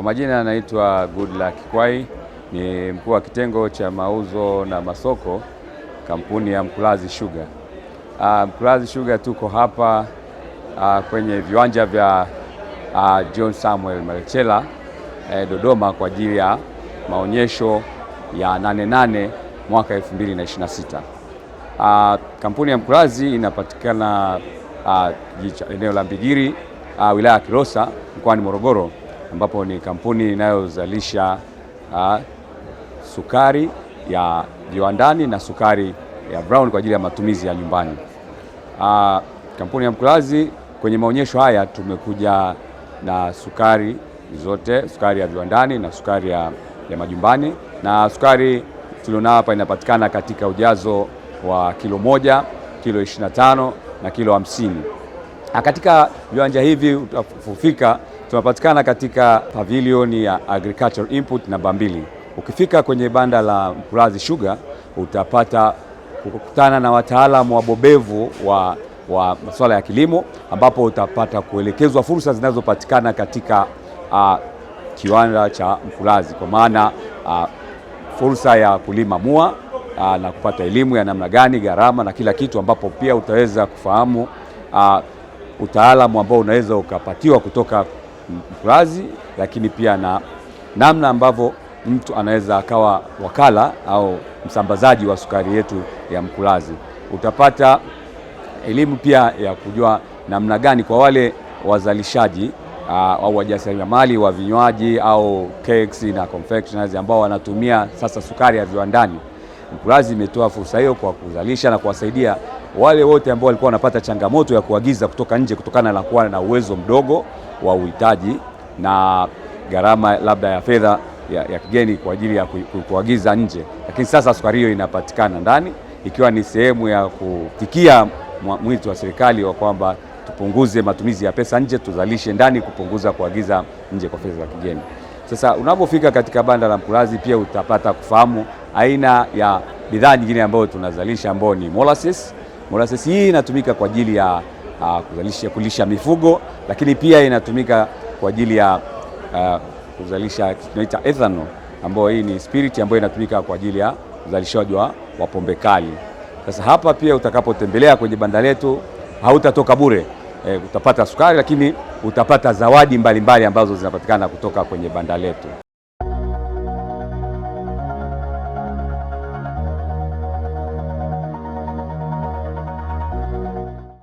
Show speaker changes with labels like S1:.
S1: Kwa majina anaitwa Goodluck Kwai, ni mkuu wa kitengo cha mauzo na masoko kampuni ya Mkulazi Sugar. Mkulazi Sugar tuko hapa kwenye viwanja vya John Samuel Malecela Dodoma kwa ajili ya maonyesho ya 8/8 mwaka 2026. Kampuni ya Mkulazi inapatikana eneo la Mbigiri, wilaya ya Kilosa, mkoani Morogoro, ambapo ni kampuni inayozalisha sukari ya viwandani na sukari ya brown kwa ajili ya matumizi ya nyumbani. Kampuni ya Mkulazi kwenye maonyesho haya tumekuja na sukari zote, sukari ya viwandani na sukari ya majumbani, na sukari tulionao hapa inapatikana katika ujazo wa kilo 1, kilo 25 na kilo 50. Katika viwanja hivi utafika, tunapatikana katika pavilion ya Agricultural Input namba 2. Ukifika kwenye banda la Mkulazi Sugar utapata kukutana na wataalamu wabobevu wa masuala ya kilimo, ambapo utapata kuelekezwa fursa zinazopatikana katika kiwanda cha Mkulazi, kwa maana fursa ya kulima mua na kupata elimu ya namna gani, gharama na kila kitu, ambapo pia utaweza kufahamu utaalamu ambao unaweza ukapatiwa kutoka Mkulazi, lakini pia na namna ambavyo mtu anaweza akawa wakala au msambazaji wa sukari yetu ya Mkulazi. Utapata elimu pia ya kujua namna gani kwa wale wazalishaji au wajasiriamali wa vinywaji au cakes na confectioneries ambao wanatumia sasa sukari ya viwandani. Mkulazi imetoa fursa hiyo kwa kuzalisha na kuwasaidia wale wote ambao walikuwa wanapata changamoto ya kuagiza kutoka nje kutokana na kuwa na uwezo mdogo wa uhitaji na gharama labda ya fedha ya kigeni kwa ajili ya kuagiza nje. Lakini sasa sukari hiyo inapatikana ndani, ikiwa ni sehemu ya kutikia mwito wa serikali wa kwamba tupunguze matumizi ya pesa nje, tuzalishe ndani, kupunguza kuagiza nje kwa fedha za kigeni. Sasa unapofika katika banda la Mkulazi pia utapata kufahamu aina ya bidhaa nyingine ambayo tunazalisha, ambayo ni molasses. Molasses hii inatumika kwa ajili ya kulisha mifugo, lakini pia inatumika kwa ajili ya kuzalisha tunaita ethanol, ambayo hii ni spirit ambayo inatumika kwa ajili ya uzalishaji wa pombe kali. Sasa hapa pia utakapotembelea kwenye banda letu hautatoka bure. Utapata sukari, lakini utapata zawadi mbalimbali ambazo zinapatikana kutoka kwenye banda letu.